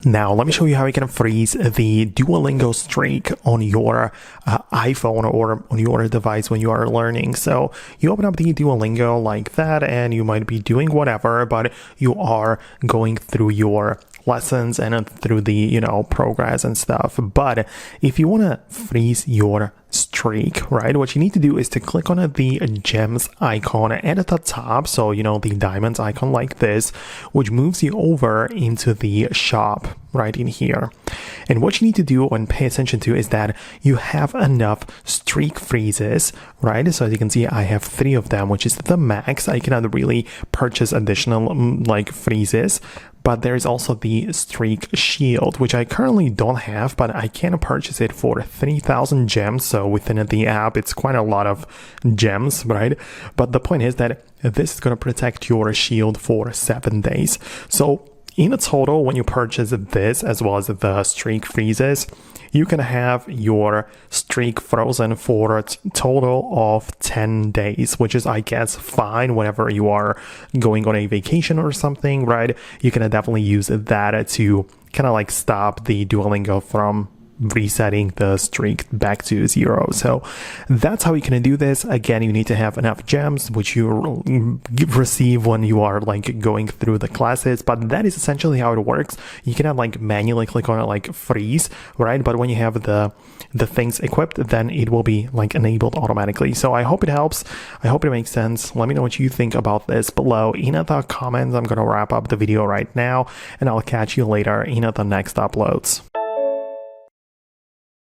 Now, let me show you how you can freeze the Duolingo streak on your iPhone or on your device when you are learning. So you open up the Duolingo like that, and you might be doing whatever, but you are going through your lessons and through the, progress and stuff. But if you want to freeze your streak, right, what you need to do is to click on the gems icon at the top. So, the diamonds icon like this, which moves you over into the shop right in here. And what you need to do and pay attention to is that you have enough streak freezes, right? So as you can see, I have 3 of them, which is the max. I cannot really purchase additional freezes. But there is also the streak shield, which I currently don't have, but I can purchase it for 3,000 gems. So within the app, it's quite a lot of gems, right? But the point is that this is going to protect your shield for 7 days. So in a total, when you purchase this as well as the streak freezes, you can have your streak frozen for a total of 10 days, which is, I guess, fine whenever you are going on a vacation or something, right? You can definitely use that to kind of stop the Duolingo from resetting the streak back to 0. So that's how you can do this. Again, you need to have enough gems, which you receive when you are going through the classes, but that is essentially how it works. You cannot manually click on it freeze, right? But when you have the things equipped, then it will be enabled automatically. So I hope it helps. I hope it makes sense. Let me know what you think about this below in the comments. I'm going to wrap up the video right now, and I'll catch you later in the next uploads.